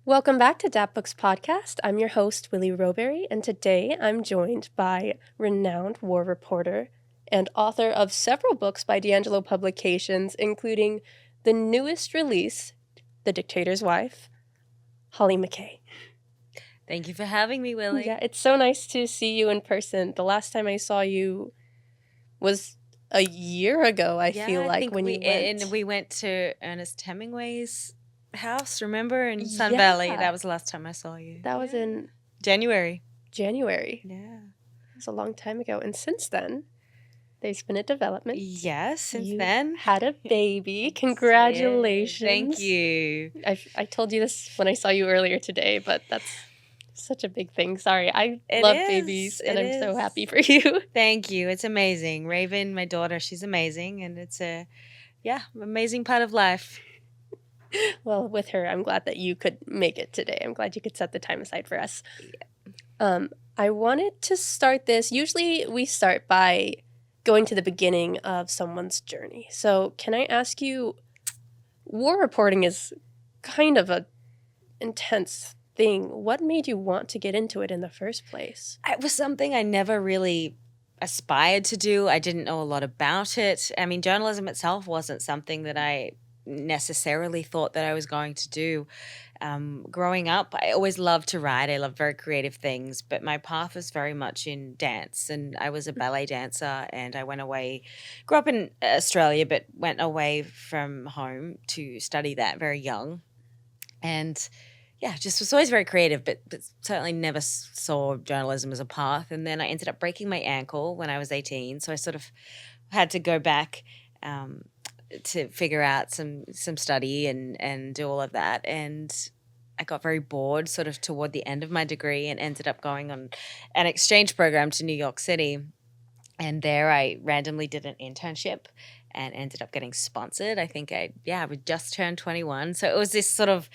Welcome back to DAP Books Podcast. I'm your host, Willie Roberry, and today I'm joined by renowned war reporter and author of several books by D'Angelo Publications, including the newest release, The Dictator's Wife, Hollie McKay. Thank you for having me, Willie. Yeah, it's so nice to see you in person. The last time I saw you was a year ago, I feel like, think when you went. And we went to Ernest Hemingway's house, remember, in Sun Yeah. Valley. That was the last time I saw you. That was in January. January. Yeah. It was a long time ago. And since then, there's been a development. Yes, since You then. had a baby. Congratulations. Thank you. I told you this when I saw you earlier today, but that's such a big thing. Sorry. I It love is. babies, and It I'm so is. happy for you. Thank you. It's amazing. Raven, my daughter, she's amazing, and it's amazing part of life. Well, with her, I'm glad that you could make it today. I'm glad you could set the time aside for us. I wanted to start this. Usually we start by going to the beginning of someone's journey. So can I ask you, war reporting is kind of a intense thing. What made you want to get into it in the first place? It was something I never really aspired to do. I didn't know a lot about it. I mean, journalism itself wasn't something that I necessarily thought that I was going to do. Growing up, I always loved to write. I loved very creative things, but my path was very much in dance, and I was a ballet dancer, and I went away, grew up in Australia, but went away from home to study that very young. And just was always very creative, but certainly never saw journalism as a path. And then I ended up breaking my ankle when I was 18, so I sort of had to go back to figure out some study and do all of that. And I got very bored sort of toward the end of my degree and ended up going on an exchange program to New York City. And there I randomly did an internship and ended up getting sponsored. I think I would just turned 21. So it was this sort of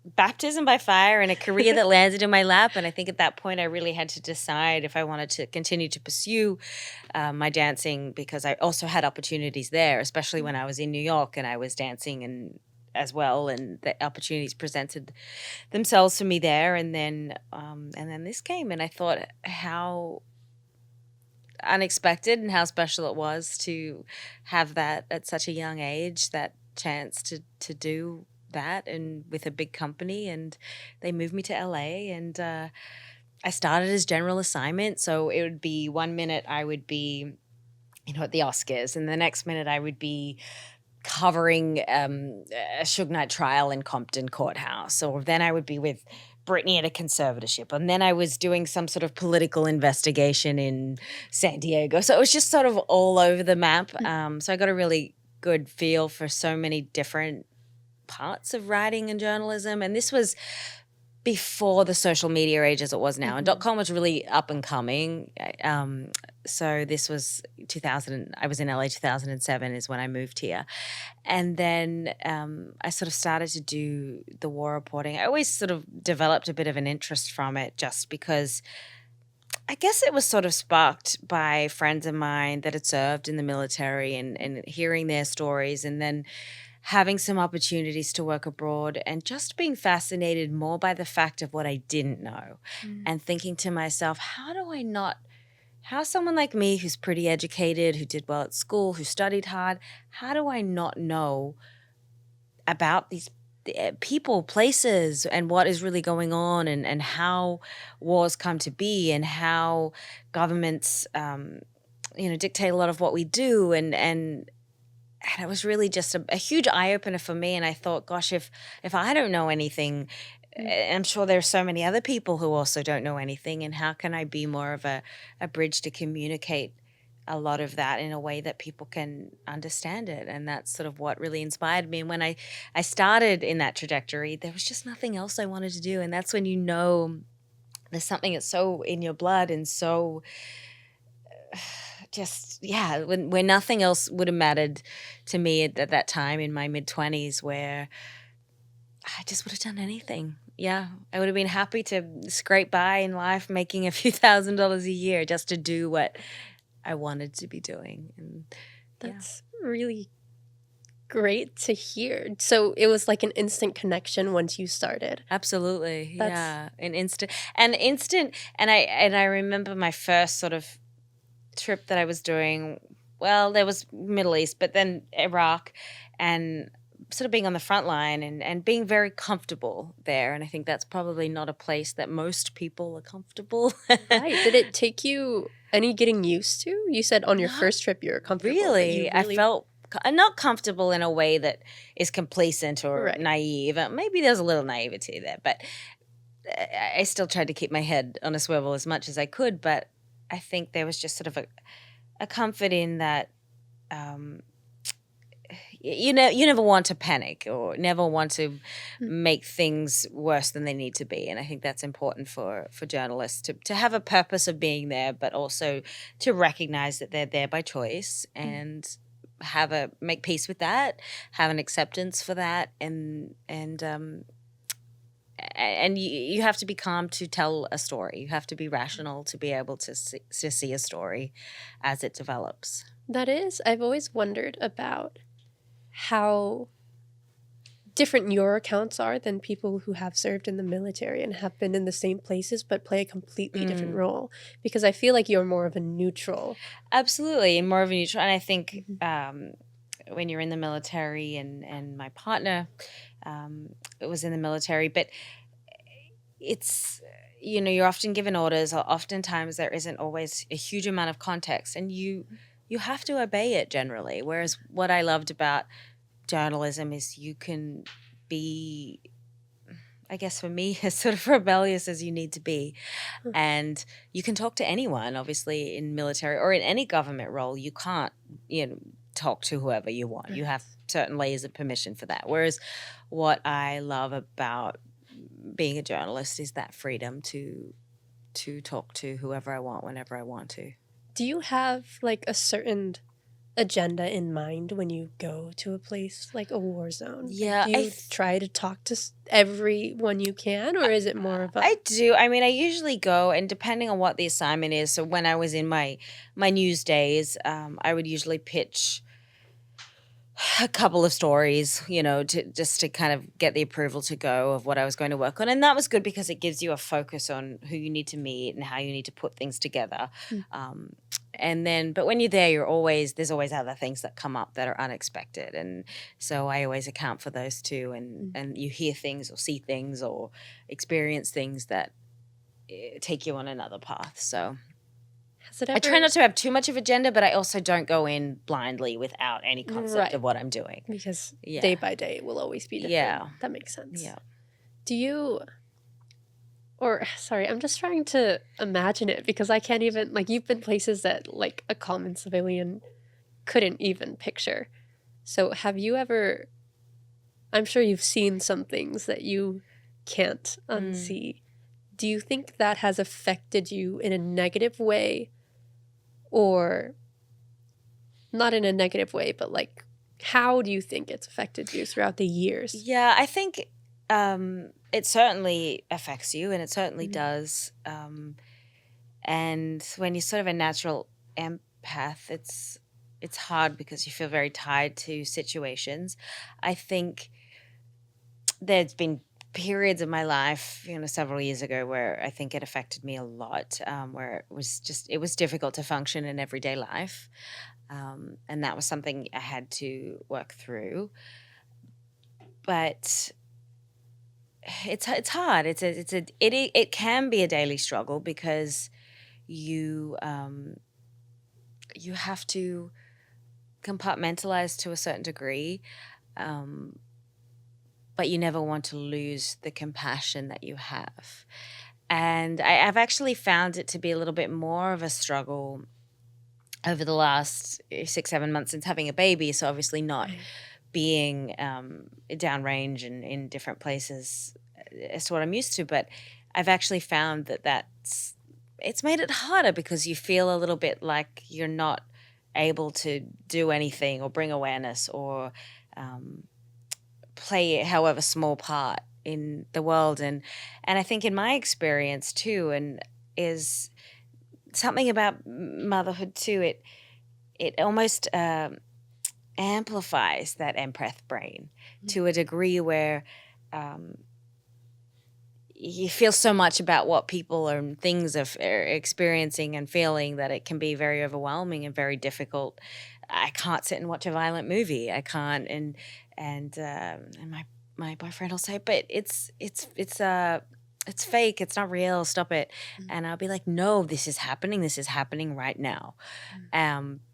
baptism by fire and a career that landed in my lap. And I think at that point I really had to decide if I wanted to continue to pursue my dancing, because I also had opportunities there, especially when I was in New York and I was dancing and as well, and the opportunities presented themselves for me there. And then this came, and I thought how unexpected and how special it was to have that at such a young age, that chance to do that, and with a big company. And they moved me to LA, and I started as general assignment. So it would be 1 minute I would be, at the Oscars, and the next minute I would be covering a Suge Knight trial in Compton Courthouse, or then I would be with Britney at a conservatorship, and then I was doing some sort of political investigation in San Diego. So it was just sort of all over the map. So I got a really good feel for so many different parts of writing and journalism. And this was before the social media age as it was now. And .com was really up and coming. So this was 2000. I was in LA 2007 is when I moved here. And then I sort of started to do the war reporting. I always sort of developed a bit of an interest from it, just because I guess it was sort of sparked by friends of mine that had served in the military, and hearing their stories, and then having some opportunities to work abroad, and just being fascinated more by the fact of what I didn't know, and thinking to myself, how someone like me, who's pretty educated, who did well at school, who studied hard, how do I not know about these people, places, and what is really going on, and how wars come to be, and how governments dictate a lot of what we do, and it was really just a huge eye-opener for me. And I thought, gosh, if I don't know anything, I'm sure there's so many other people who also don't know anything, and how can I be more of a bridge to communicate a lot of that in a way that people can understand it? And that's sort of what really inspired me. And when I started in that trajectory, there was just nothing else I wanted to do. And that's when there's something that's so in your blood, and so when nothing else would have mattered to me at that time in my mid-20s, where I just would have done anything. Yeah, I would have been happy to scrape by in life making a few $1,000s a year just to do what I wanted to be doing. And that's really great to hear. So it was like an instant connection once you started. Absolutely. That's Yeah. And I remember my first sort of trip that I was doing. Well, there was Middle East, but then Iraq, and sort of being on the front line and being very comfortable there. And I think that's probably not a place that most people are comfortable. right. Did it take you any getting used to? You said on your Not first trip you were comfortable, but you really. I really felt not comfortable in a way that is complacent or right. naive. Maybe there's a little naivety there, but I still tried to keep my head on a swivel as much as I could. But I think there was just sort of a comfort in that. You never want to panic or never want to make things worse than they need to be, and I think that's important for journalists to have a purpose of being there, but also to recognize that they're there by choice and make peace with that, have an acceptance for that, and you have to be calm to tell a story. You have to be rational to be able to see a story as it develops. That is, I've always wondered about how different your accounts are than people who have served in the military and have been in the same places but play a completely different role, because I feel like you're more of a neutral. Absolutely, more of a neutral. And I think when you're in the military, and my partner was in the military, but it's, you're often given orders, or oftentimes there isn't always a huge amount of context, and you have to obey it generally. Whereas what I loved about journalism is you can be, I guess for me, as sort of rebellious as you need to be. And you can talk to anyone, obviously, in military or in any government role. You can't, talk to whoever you want. You have certain layers of permission for that. Whereas what I love about being a journalist is that freedom to talk to whoever I want, whenever I want to. Do you have like a certain agenda in mind when you go to a place like a war zone? Yeah, Do you try to talk to everyone you can, or is it more of a... I do. I mean, I usually go, and depending on what the assignment is. So when I was in my news days, I would usually pitch a couple of stories, to kind of get the approval to go of what I was going to work on. And that was good because it gives you a focus on who you need to meet and how you need to put things together. But when you're there, there's always other things that come up that are unexpected. And so I always account for those too. And you hear things or see things or experience things that take you on another path. So I try not to have too much of agenda, but I also don't go in blindly without any concept of what I'm doing. Because day by day it will always be different. Yeah. That makes sense. Yeah. Do you... I'm just trying to imagine it, because I can't even... Like, you've been places that, like, a common civilian couldn't even picture. So have you ever... I'm sure you've seen some things that you can't unsee. Do you think that has affected you in a negative way? Or not in a negative way, but like, how do you think it's affected you throughout the years? Yeah, I think it certainly affects you, and it certainly does. And when you're sort of a natural empath, it's hard because you feel very tied to situations. I think there's been periods of my life, several years ago, where I think it affected me a lot, where it was difficult to function in everyday life. And that was something I had to work through. But it's hard. It can be a daily struggle, because you have to compartmentalize to a certain degree. But you never want to lose the compassion that you have. And I've actually found it to be a little bit more of a struggle over the last 6-7 months since having a baby. So obviously not being downrange and in different places as to what I'm used to. But I've actually found it's made it harder, because you feel a little bit like you're not able to do anything or bring awareness or play however small part in the world. And I think in my experience too, and is something about motherhood too, it almost amplifies that empath brain to a degree where you feel so much about what people and things are experiencing and feeling that it can be very overwhelming and very difficult. I can't sit and watch a violent movie. I can't, and my boyfriend will say, but it's fake. It's not real. Stop it. And I'll be like, no, this is happening. This is happening right now.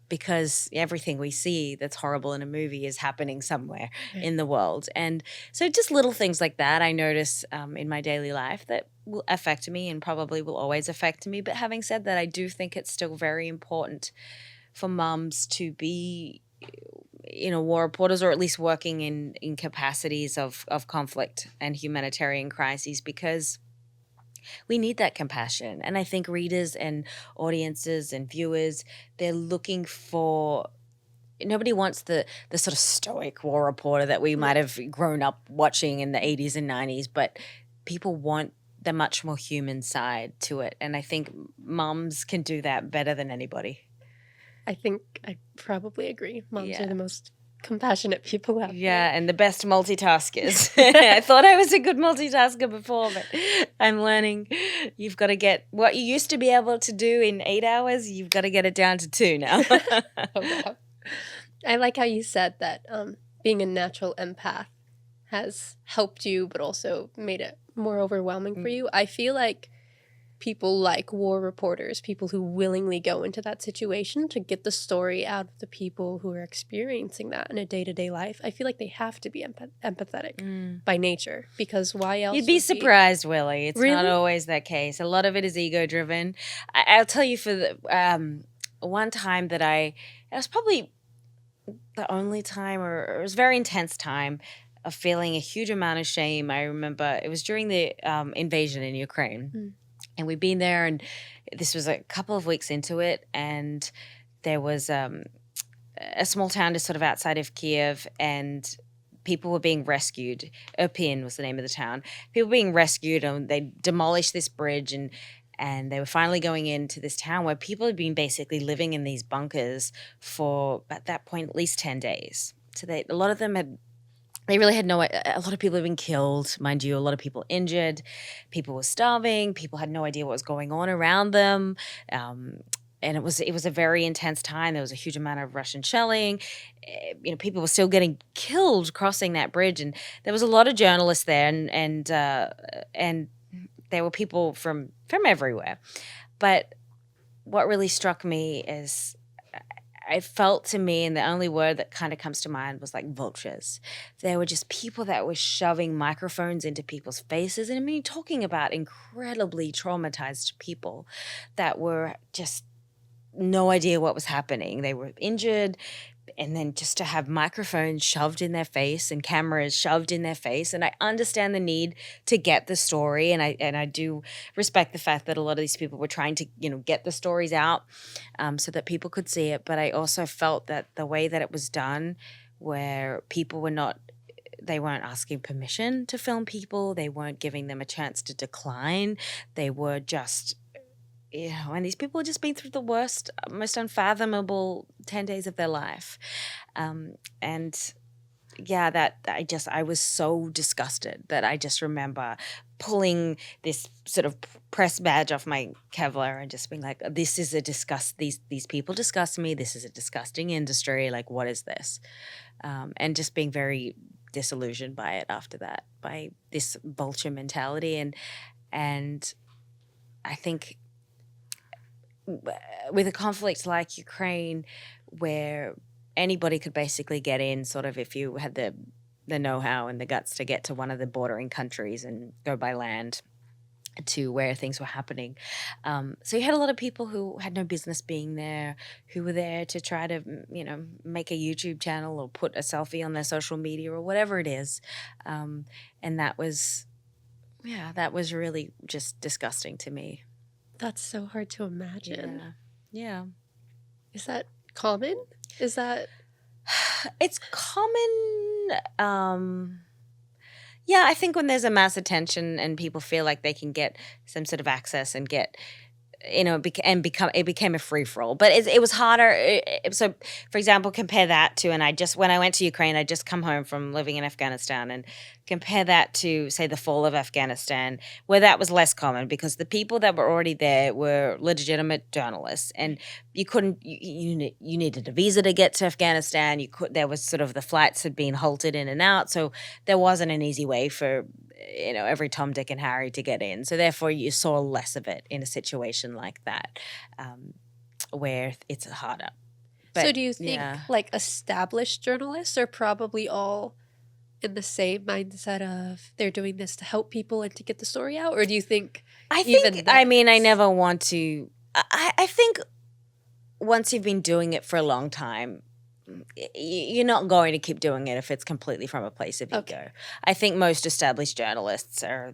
Because everything we see that's horrible in a movie is happening somewhere in the world. And so just little things like that I notice in my daily life that will affect me and probably will always affect me. But having said that, I do think it's still very important for mums to be, war reporters, or at least working in capacities of conflict and humanitarian crises, because we need that compassion. And I think readers and audiences and viewers, they're looking for, nobody wants the sort of stoic war reporter that we might have grown up watching in the 80s and 90s, but people want the much more human side to it. And I think mums can do that better than anybody. I think I probably agree. Moms are the most compassionate people out there. Yeah, and the best multitaskers. I thought I was a good multitasker before, but I'm learning you've got to get what you used to be able to do in 8 hours, you've got to get it down to 2 now. Oh, wow. I like how you said that being a natural empath has helped you, but also made it more overwhelming for you. I feel like people like war reporters, people who willingly go into that situation to get the story out of the people who are experiencing that in a day-to-day life. I feel like they have to be empathetic by nature, because why else? You'd be surprised, Willie. It's Really? not always that case. A lot of it is ego-driven. I'll tell you, for the one time that it was probably the only time, or it was a very intense time of feeling a huge amount of shame. I remember it was during the invasion in Ukraine. And we'd been there, and this was a couple of weeks into it, and there was a small town just sort of outside of Kiev, and people were being rescued. Irpin was the name of the town. People were being rescued, and they demolished this bridge, and they were finally going into this town where people had been basically living in these bunkers for, at that point, at least 10 days. So a lot of them had... They really had a lot of people had been killed, mind you, a lot of people injured, people were starving, people had no idea what was going on around them. And it was a very intense time. There was a huge amount of Russian shelling. People were still getting killed crossing that bridge. And there was a lot of journalists there, and there were people from everywhere. But what really struck me is, it felt to me, and the only word that kind of comes to mind was like vultures. There were just people that were shoving microphones into people's faces. And I mean, talking about incredibly traumatized people that were just no idea what was happening. They were injured. And then just to have microphones shoved in their face and cameras shoved in their face. And I understand the need to get the story. And I do respect the fact that a lot of these people were trying to, get the stories out so that people could see it. But I also felt that the way that it was done, where people they weren't asking permission to film people. They weren't giving them a chance to decline. They were just... and these people had just been through the worst, most unfathomable 10 days of their life. I was so disgusted that I just remember pulling this sort of press badge off my Kevlar and just being like, this is these people disgust me. This is a disgusting industry. Like, what is this? And just being very disillusioned by it after that, by this vulture mentality. And I think, with a conflict like Ukraine, where anybody could basically get in, sort of, if you had the know-how and the guts to get to one of the bordering countries and go by land to where things were happening. So you had a lot of people who had no business being there, who were there to try to, make a YouTube channel or put a selfie on their social media or whatever it is. And that was really just disgusting to me. That's so hard to imagine. Yeah. Is that common? Is that... It's common. I think when there's a mass attention and people feel like they can get some sort of access and get you know, it became a free for all. But it was harder. So, for example, compare that to, and when I went to Ukraine, I just come home from living in Afghanistan, and compare that to, say, the fall of Afghanistan, where that was less common because the people that were already there were legitimate journalists, and you couldn't, you needed a visa to get to Afghanistan. There was sort of, the flights had been halted in and out, so there wasn't an easy way for, you know, every Tom, Dick, and Harry to get in. So therefore, you saw less of it in a situation like that, where it's harder. But, so do you think like established journalists are probably all in the same mindset of they're doing this to help people and to get the story out? Or do you think I never want to. I think once you've been doing it for a long time, you're not going to keep doing it if it's completely from a place of ego. I think most established journalists are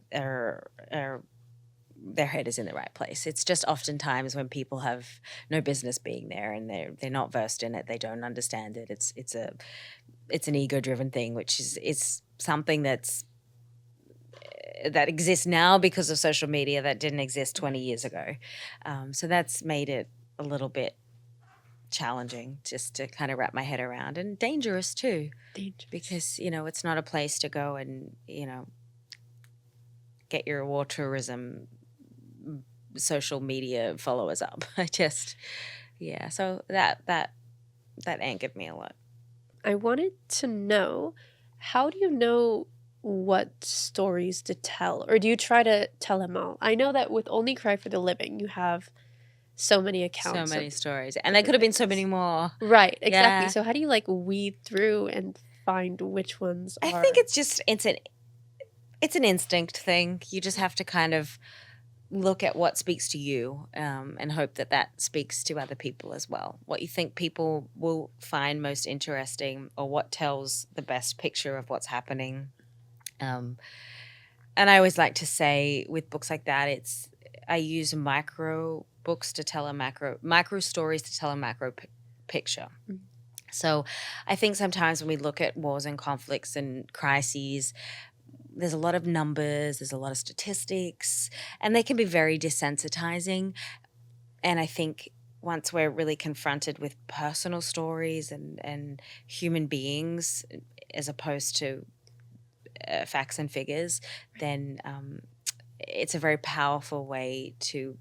their head is in the right place. It's just oftentimes when people have no business being there and they're not versed in it, they don't understand it. It's an ego-driven thing, which is something that exists now because of social media that didn't exist 20 years ago. So that's made it a little bit challenging just to kind of wrap my head around, and dangerous too. Because, you know, it's not a place to go and, you know, get your war tourism social media followers up. So that angered me a lot. I wanted to know, how do you know what stories to tell, or do you try to tell them all? I know that with Only Cry for the Living, you have so many accounts, so many stories, and there could have been so many more. Right, exactly. Yeah. So how do you like weed through and find which ones are? I think it's an instinct thing. You just have to kind of look at what speaks to you, and hope that speaks to other people as well. What you think people will find most interesting, or what tells the best picture of what's happening. And I always like to say with books like that, I use micro books to tell a micro stories to tell a macro picture. Mm-hmm. So I think sometimes when we look at wars and conflicts and crises, there's a lot of numbers, there's a lot of statistics, and they can be very desensitizing. And I think once we're really confronted with personal stories and human beings, as opposed to facts and figures, then it's a very powerful way to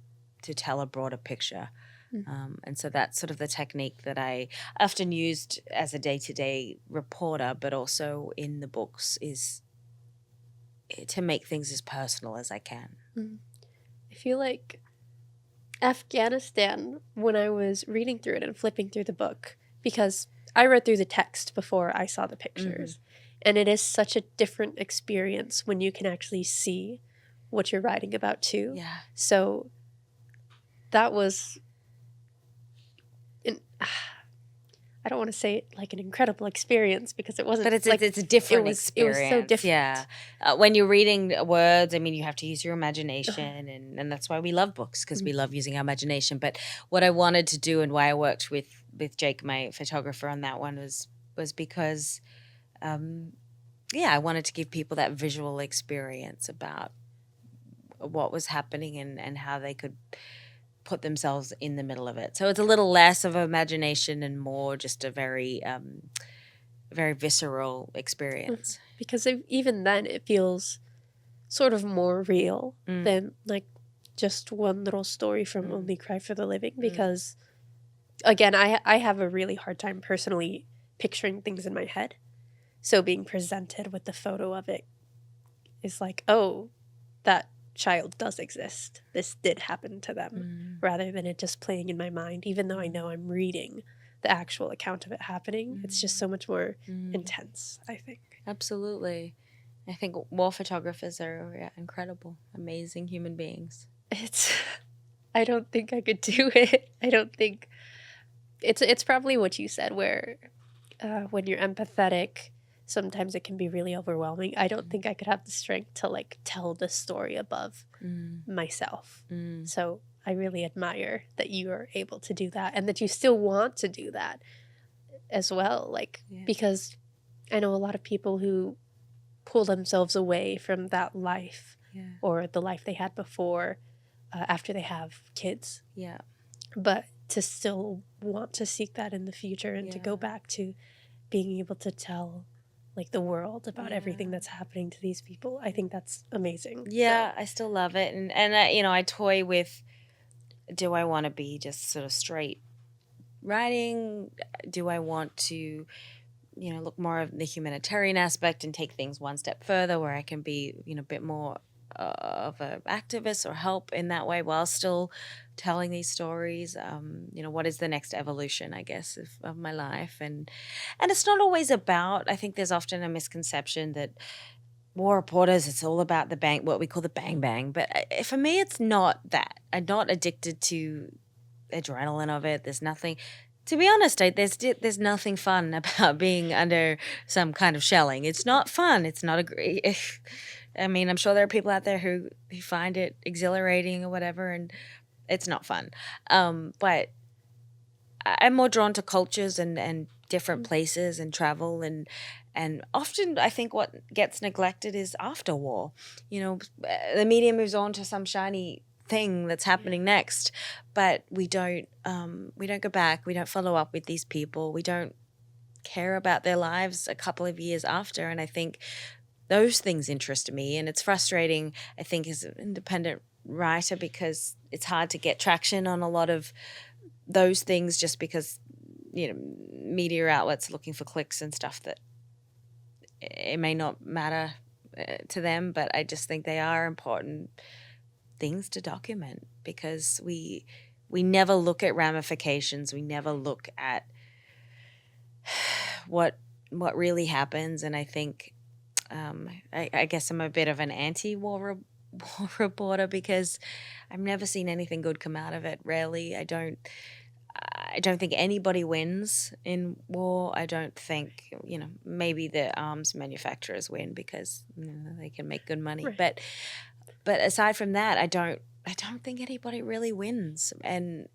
tell a broader picture. Mm-hmm. And so that's sort of the technique that I often used as a day-to-day reporter, but also in the books, is to make things as personal as I can. Mm-hmm. I feel like Afghanistan, when I was reading through it and flipping through the book, because I read through the text before I saw the pictures, mm-hmm. and it is such a different experience when you can actually see what you're writing about too. Yeah. So that was, I don't want to say it like an incredible experience, because it wasn't. But it's a different experience. It was so different. Yeah. When you're reading words, I mean, you have to use your imagination, and that's why we love books, because mm-hmm. we love using our imagination. But what I wanted to do, and why I worked with Jake, my photographer, on that one was because, I wanted to give people that visual experience about what was happening and how they could put themselves in the middle of it. So it's a little less of imagination and more just a very, very visceral experience. Because even then it feels sort of more real than like just one little story from Only Cry for the Living. Because again, I have a really hard time personally picturing things in my head. So being presented with the photo of it is like, oh, that child does exist. This did happen to them, rather than it just playing in my mind. Even though I know I'm reading the actual account of it happening, it's just so much more intense, I think. Absolutely. I think war photographers are incredible, amazing human beings. I don't think I could do it. I don't think it's probably what you said, where when you're empathetic, sometimes it can be really overwhelming. I don't think I could have the strength to like tell the story above myself. So I really admire that you are able to do that, and that you still want to do that as well. Like, because I know a lot of people who pull themselves away from that life or the life they had before, after they have kids. Yeah. But to still want to seek that in the future and to go Yeah. back to being able to tell like the world about everything Yeah. that's happening to these people, I think that's amazing. Yeah, I still love it. And I, I toy with, do I want to be just sort of straight writing? Do I want to, look more of the humanitarian aspect and take things one step further where I can be, a bit more of an activist or help in that way while still telling these stories? What is the next evolution, I guess, of my life? And it's not always about, I think there's often a misconception that war reporters, it's all about the bang, what we call the bang bang. But for me, it's not that. I'm not addicted to adrenaline of it. There's nothing, to be honest, there's nothing fun about being under some kind of shelling. It's not fun. It's not a great. I mean, I'm sure there are people out there who find it exhilarating or whatever, and it's not fun. But I'm more drawn to cultures and different places and travel and often I think what gets neglected is after war. The media moves on to some shiny thing that's happening next, but we don't go back. We don't follow up with these people. We don't care about their lives a couple of years after. And I think those things interest me. And it's frustrating, I think, as an independent writer, because it's hard to get traction on a lot of those things just because, media outlets are looking for clicks and stuff that it may not matter to them. But I just think they are important things to document because we never look at ramifications. We never look at what really happens. And I think I guess I'm a bit of an anti-war war reporter because I've never seen anything good come out of it. Rarely. I don't think anybody wins in war. I don't think, maybe the arms manufacturers win because they can make good money. Right. But aside from that, I don't think anybody really wins. And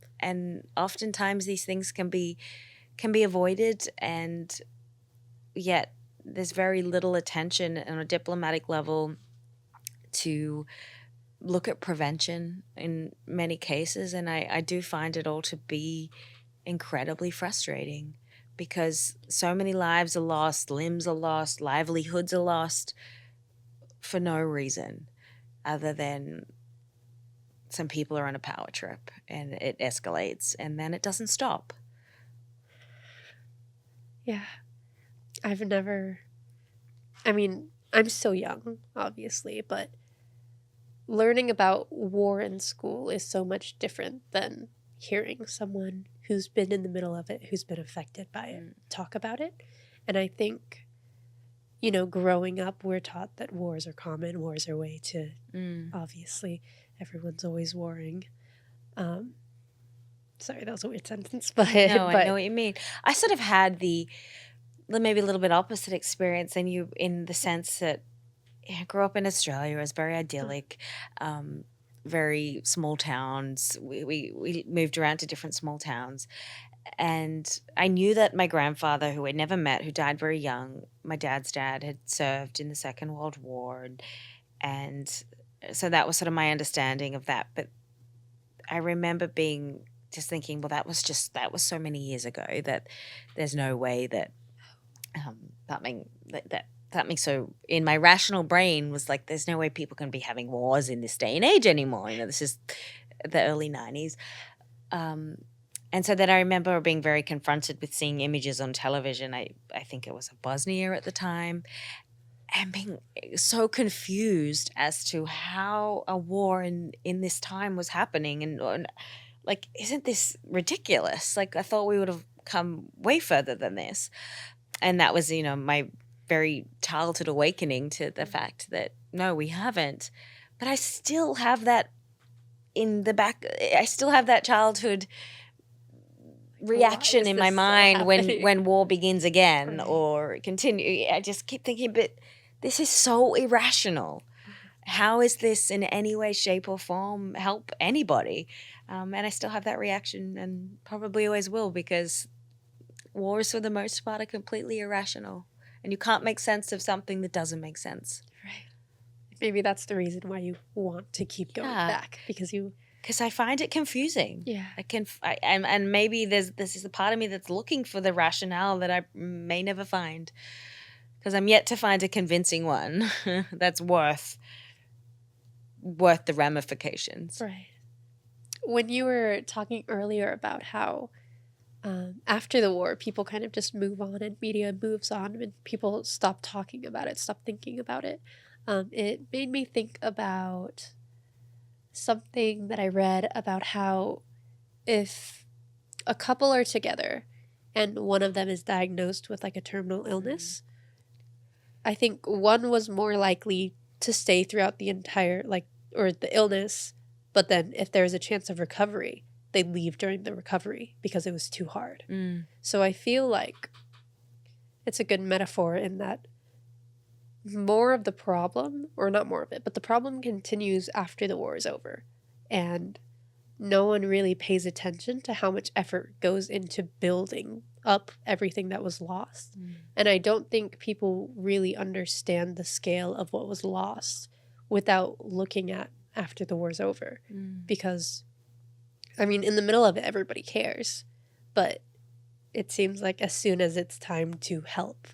oftentimes these things can be avoided, and yet there's very little attention on a diplomatic level to look at prevention in many cases. And I do find it all to be incredibly frustrating because so many lives are lost, limbs are lost, livelihoods are lost for no reason other than some people are on a power trip and it escalates and then it doesn't stop. Yeah. I'm so young, obviously, but learning about war in school is so much different than hearing someone who's been in the middle of it, who's been affected by it, talk about it. And I think, growing up, we're taught that wars are common, wars are way to, obviously, everyone's always warring. Sorry, that was a weird sentence, but no, I know what you mean. I sort of had the maybe a little bit opposite experience than you in the sense that I grew up in Australia. It was very idyllic, very small towns. We moved around to different small towns. And I knew that my grandfather, who I'd never met, who died very young, my dad's dad, had served in the Second World War. And so that was sort of my understanding of that. But I remember just thinking, well, that was so many years ago that there's no way that so in my rational brain was like, there's no way people can be having wars in this day and age anymore. This is the early 90s. And so then I remember being very confronted with seeing images on television. I think it was Bosnia at the time, and being so confused as to how a war in this time was happening. And like, isn't this ridiculous? Like, I thought we would have come way further than this. And that was, my very childhood awakening to the fact that, no, we haven't. But I still have that in the back. I still have that childhood reaction in my mind when war begins again, right, or continue. I just keep thinking, but this is so irrational. How is this in any way, shape, or form help anybody? And I still have that reaction and probably always will, because wars, for the most part, are completely irrational. And you can't make sense of something that doesn't make sense. Right. Maybe that's the reason why you want to keep going back, because you because I find it confusing. Yeah. And maybe this is a part of me that's looking for the rationale that I may never find, because I'm yet to find a convincing one that's worth the ramifications. Right. When you were talking earlier about how after the war, people kind of just move on and media moves on and people stop talking about it, stop thinking about it, it made me think about something that I read about how if a couple are together and one of them is diagnosed with like a terminal illness, I think one was more likely to stay throughout the entire, like, or the illness, but then if there's a chance of recovery, they leave during the recovery because it was too hard. So I feel like it's a good metaphor in that more of the problem, or not more of it, but the problem continues after the war is over. And no one really pays attention to how much effort goes into building up everything that was lost. And I don't think people really understand the scale of what was lost without looking at after the war's over. Because, I mean, in the middle of it, everybody cares. But it seems like as soon as it's time to help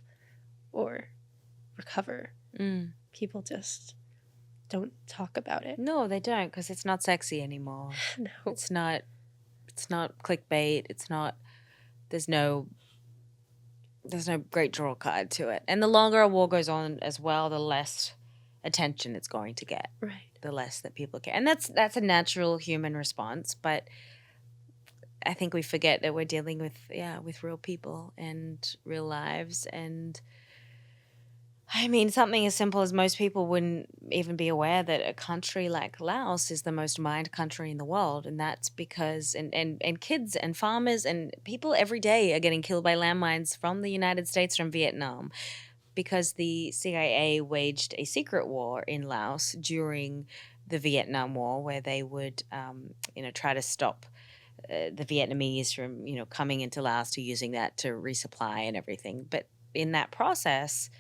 or recover, people just don't talk about it. No, they don't, because it's not sexy anymore. No. It's not clickbait. It's not, there's no great draw card to it. And the longer a war goes on as well, the less attention it's going to get. Right. The less that people care. And that's a natural human response, but I think we forget that we're dealing with real people and real lives. And I mean, something as simple as most people wouldn't even be aware that a country like Laos is the most mined country in the world. And that's because, and kids and farmers and people every day are getting killed by landmines from the United States, from Vietnam, because the CIA waged a secret war in Laos during the Vietnam War, where they would, try to stop the Vietnamese from, coming into Laos to using that to resupply and everything. But in that process,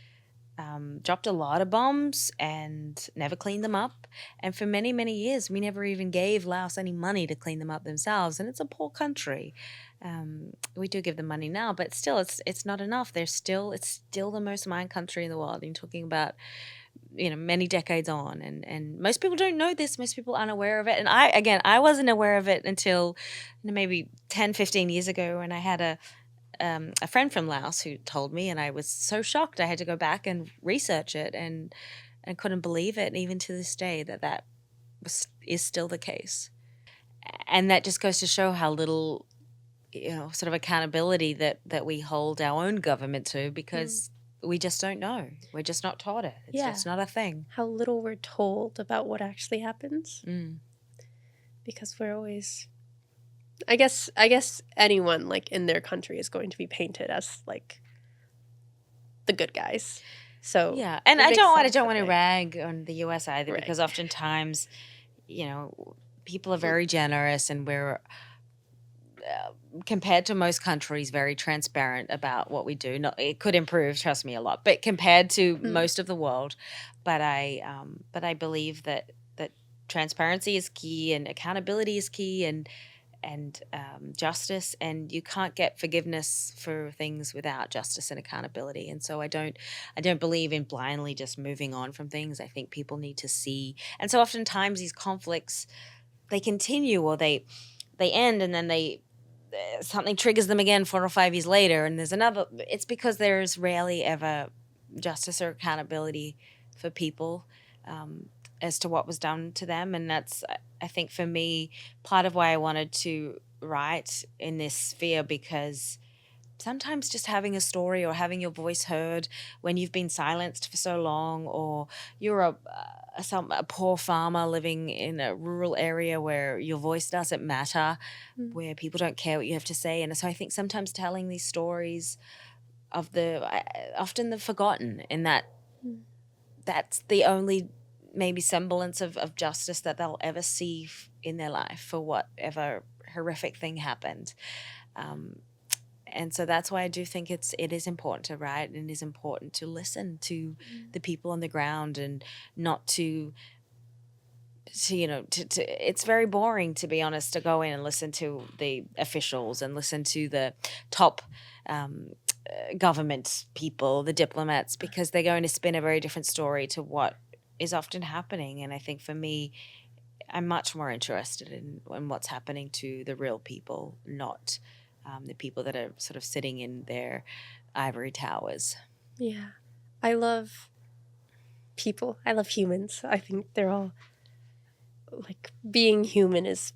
dropped a lot of bombs and never cleaned them up. And for many, many years, we never even gave Laos any money to clean them up themselves. And it's a poor country. We do give them money now, but still, it's not enough. It's still the most mined country in the world. You're talking about, many decades on. And most people don't know this. Most people aren't aware of it. And I wasn't aware of it until maybe 10, 15 years ago, when I had a friend from Laos who told me, and I was so shocked. I had to go back and research it, and couldn't believe it. And even to this day, that is still the case. And that just goes to show how little, sort of accountability that we hold our own government to, because we just don't know. We're just not taught it. It's just not a thing. How little we're told about what actually happens. Because we're always, I guess anyone like in their country is going to be painted as like the good guys. So yeah, and I don't want to rag on the US either, because oftentimes, people are very generous, and we're compared to most countries very transparent about what we do. It could improve, trust me, a lot, but compared to most of the world. But I believe that transparency is key, and accountability is key, and justice, and you can't get forgiveness for things without justice and accountability. And so I don't believe in blindly just moving on from things. I think people need to see, and so oftentimes these conflicts, they continue, or they end, and then something triggers them again 4 or 5 years later, and there's another. It's because there's rarely ever justice or accountability for people as to what was done to them. And that's, I think, for me, part of why I wanted to write in this sphere, because sometimes just having a story or having your voice heard when you've been silenced for so long, or you're a poor farmer living in a rural area where your voice doesn't matter, where people don't care what you have to say. And so I think sometimes telling these stories of often the forgotten, and that's the only maybe semblance of justice that they'll ever see in their life for whatever horrific thing happened. And so that's why I do think it is important to write, and it is important to listen to the people on the ground, and not to it's very boring, to be honest, to go in and listen to the officials and listen to the top government people, the diplomats, because they're going to spin a very different story to what is often happening. And I think for me, I'm much more interested in what's happening to the real people, not the people that are sort of sitting in their ivory towers. Yeah. I love people. I love humans. I think they're all like, being human is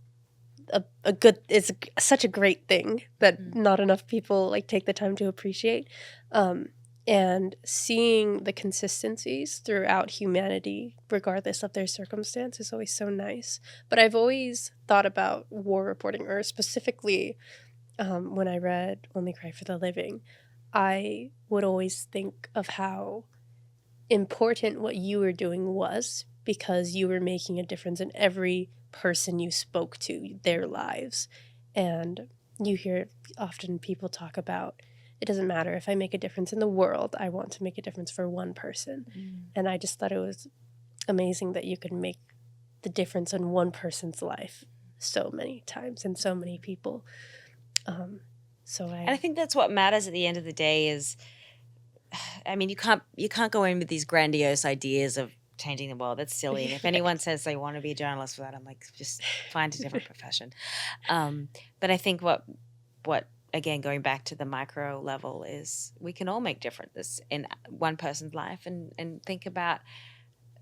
such a great thing that not enough people like take the time to appreciate. And seeing the consistencies throughout humanity, regardless of their circumstance, is always so nice. But I've always thought about war reporting, or specifically when I read Only Cry for the Living, I would always think of how important what you were doing was, because you were making a difference in every person you spoke to, their lives. And you hear often people talk about, it doesn't matter if I make a difference in the world, I want to make a difference for one person. And I just thought it was amazing that you could make the difference in one person's life so many times and so many people. And I think that's what matters at the end of the day is, I mean, you can't go in with these grandiose ideas of changing the world. That's silly. And if anyone says they want to be a journalist for that, I'm like, just find a different profession. But I think what again, going back to the micro level, is we can all make difference in one person's life, and think about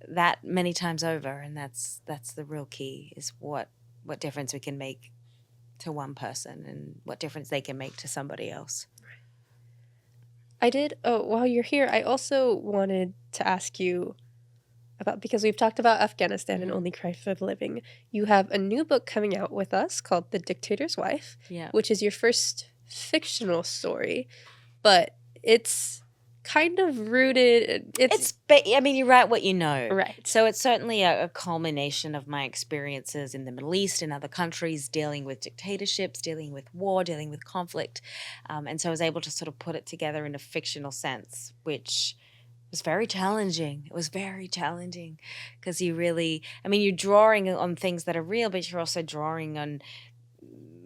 that many times over. And that's the real key, is what difference we can make to one person and what difference they can make to somebody else. While you're here, I also wanted to ask you about, because we've talked about Afghanistan and Only Cry for the Living. You have a new book coming out with us called The Dictator's Wife, which is your first fictional story, but it's kind of rooted. I mean, you write what you know. Right. So it's certainly a culmination of my experiences in the Middle East and other countries, dealing with dictatorships, dealing with war, dealing with conflict. And so I was able to sort of put it together in a fictional sense, which was very challenging. It was very challenging because you're drawing on things that are real, but you're also drawing on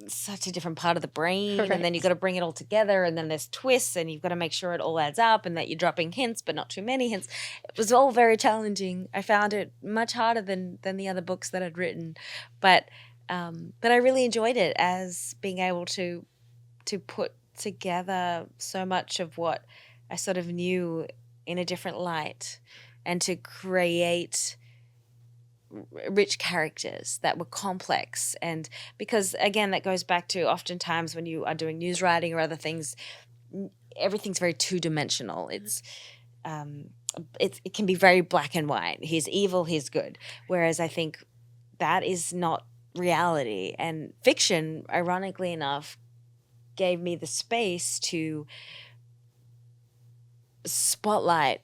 such a different part of the brain, right. And then you've got to bring it all together, and then there's twists, and you've got to make sure it all adds up, and that you're dropping hints but not too many hints. It was all very challenging. I found it much harder than the other books that I'd written, but I really enjoyed it, as being able to put together so much of what I sort of knew in a different light, and to create rich characters that were complex. And because, again, that goes back to oftentimes when you are doing news writing or other things, everything's very two-dimensional. It can be very black and white. He's evil, he's good. Whereas I think that is not reality. And fiction, ironically enough, gave me the space to spotlight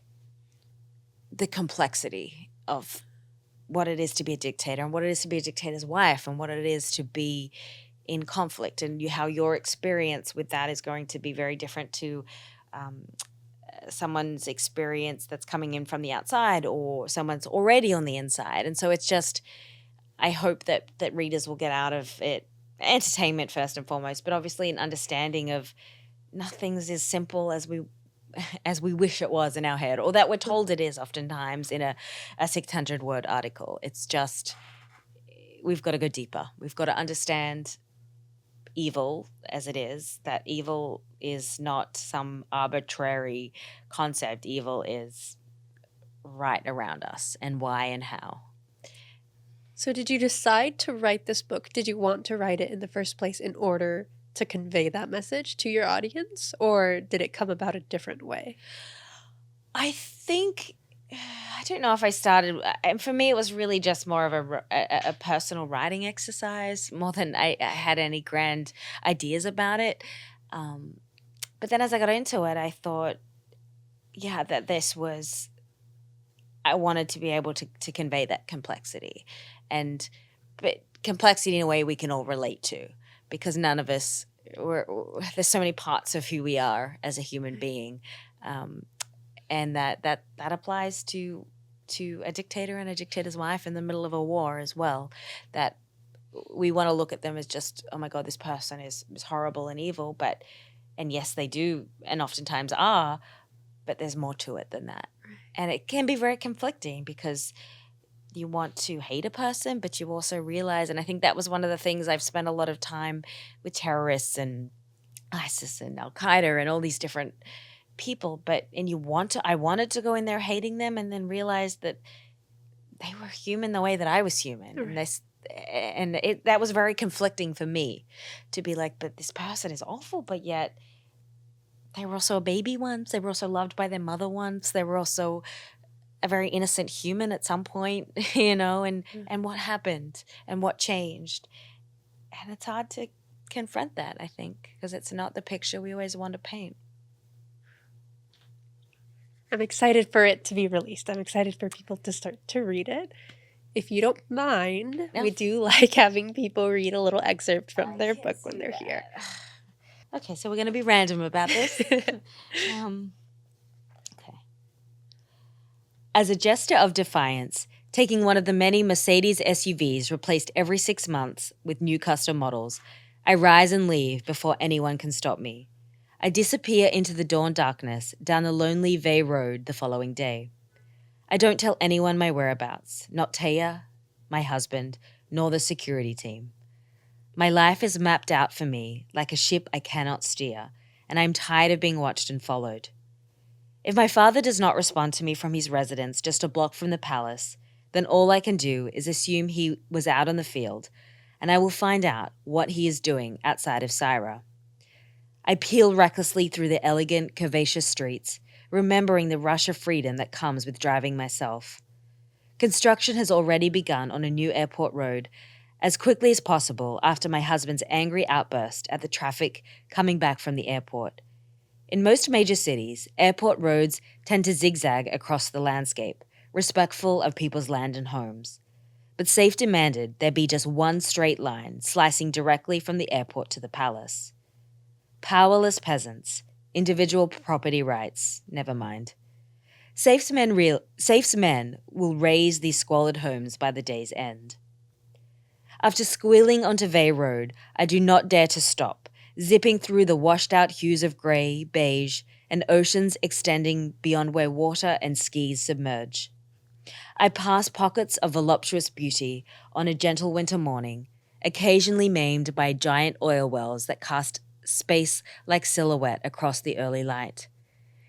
the complexity of what it is to be a dictator, and what it is to be a dictator's wife, and what it is to be in conflict, and how your experience with that is going to be very different to someone's experience that's coming in from the outside, or someone's already on the inside. And so it's just, I hope that readers will get out of it entertainment first and foremost, but obviously an understanding of nothing's as simple as we wish it was in our head, or that we're told it is oftentimes in a 600-word article. It's just, we've got to go deeper. We've got to understand evil as it is, that evil is not some arbitrary concept. Evil is right around us, and why and how. So did you decide to write this book? Did you want to write it in the first place in order to convey that message to your audience, or did it come about a different way? I think, I don't know if I started, and for me it was really just more of a personal writing exercise, more than I had any grand ideas about it. But then as I got into it, I thought, that I wanted to be able to convey that complexity, but complexity in a way we can all relate to. Because none of us, there's so many parts of who we are as a human being, and that applies to to a dictator and a dictator's wife in the middle of a war as well, that we want to look at them as just, oh my God, this person is horrible and evil, and yes, they do, and oftentimes are, but there's more to it than that. And it can be very conflicting because you want to hate a person, but you also realize, and I think that was one of the things I've spent a lot of time with terrorists and ISIS and Al-Qaeda and all these different people, I wanted to go in there hating them and then realize that they were human the way that I was human. And that was very conflicting for me to be like, but this person is awful, but yet they were also a baby once. They were also loved by their mother once. They were also a very innocent human at some point, and what happened and what changed. And it's hard to confront that, I think, because it's not the picture we always want to paint. I'm excited for it to be released. I'm excited for people to start to read it. If you don't mind, we do like having people read a little excerpt from their book when they're here. Okay, so we're going to be random about this. Okay. As a gesture of defiance, taking one of the many Mercedes SUVs replaced every 6 months with new custom models, I rise and leave before anyone can stop me. I disappear into the dawn darkness down the lonely Vey Road the following day. I don't tell anyone my whereabouts, not Taya, my husband, nor the security team. My life is mapped out for me like a ship I cannot steer, and I'm tired of being watched and followed. If my father does not respond to me from his residence just a block from the palace, then all I can do is assume he was out on the field, and I will find out what he is doing outside of Syra. I peel recklessly through the elegant, curvaceous streets, remembering the rush of freedom that comes with driving myself. Construction has already begun on a new airport road as quickly as possible after my husband's angry outburst at the traffic coming back from the airport. In most major cities, airport roads tend to zigzag across the landscape, respectful of people's land and homes. But SAFE demanded there be just one straight line slicing directly from the airport to the palace. Powerless peasants, individual property rights, never mind. SAFE's men will raise these squalid homes by the day's end. After squealing onto Vey Road, I do not dare to stop, zipping through the washed-out hues of grey, beige, and oceans extending beyond where water and skis submerge. I pass pockets of voluptuous beauty on a gentle winter morning, occasionally maimed by giant oil wells that cast space-like silhouette across the early light.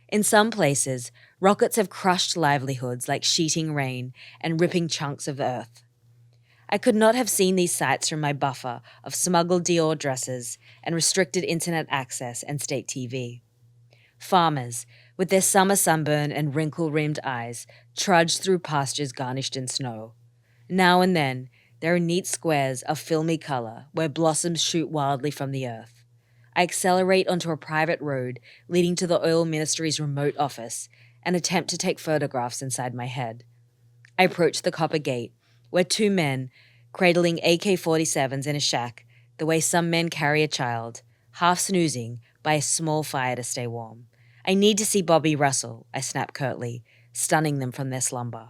In some places, rockets have crushed livelihoods like sheeting rain and ripping chunks of earth. I could not have seen these sights from my buffer of smuggled Dior dresses and restricted internet access and state TV. Farmers, with their summer sunburn and wrinkle-rimmed eyes, trudge through pastures garnished in snow. Now and then, there are neat squares of filmy color where blossoms shoot wildly from the earth. I accelerate onto a private road leading to the oil ministry's remote office and attempt to take photographs inside my head. I approach the copper gate, where two men, cradling AK-47s in a shack, the way some men carry a child, half snoozing by a small fire to stay warm. I need to see Bobby Russell, I snap curtly, stunning them from their slumber.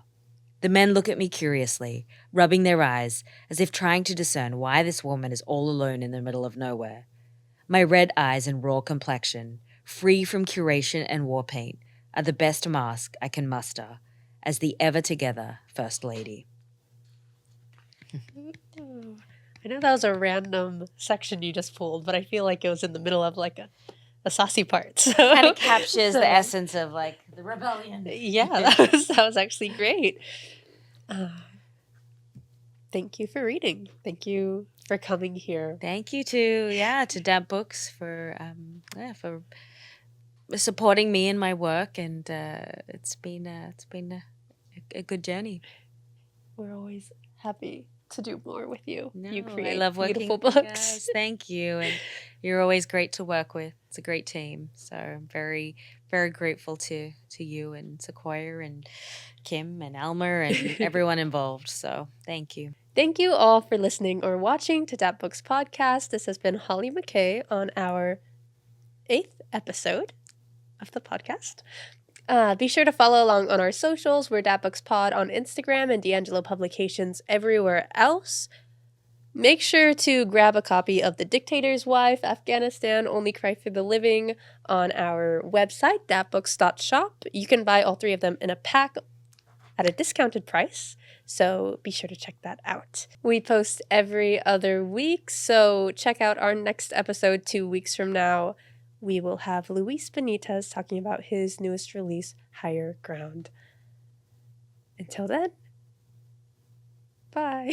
The men look at me curiously, rubbing their eyes as if trying to discern why this woman is all alone in the middle of nowhere. My red eyes and raw complexion, free from curation and war paint, are the best mask I can muster as the ever-together First Lady. I know that was a random section you just pulled, but I feel like it was in the middle of like a saucy part. So kind of captures the essence of like the rebellion. Yeah, that was actually great. Thank you for reading. Thank you for coming here. Thank you to DAP Books for supporting me in my work, and it's been a good journey. We're always happy to do more with you. No, you create I love working beautiful with you books. guys. Thank you, and you're always great to work with. It's a great team, so I'm very, very grateful to you and Sequoia and Kim and Almer and everyone involved. So thank you. Thank you all for listening or watching to DAP Books Podcast. This has been Hollie McKay on our 8th episode of the podcast. Be sure to follow along on our socials. We're Dat Books Pod on Instagram and D'Angelo Publications everywhere else. Make sure to grab a copy of The Dictator's Wife, Afghanistan, Only Cry for the Living on our website, datbooks.shop. You can buy all 3 of them in a pack at a discounted price, so be sure to check that out. We post every other week, so check out our next episode 2 weeks from now. We will have Luis Benitez talking about his newest release, Higher Ground. Until then, bye.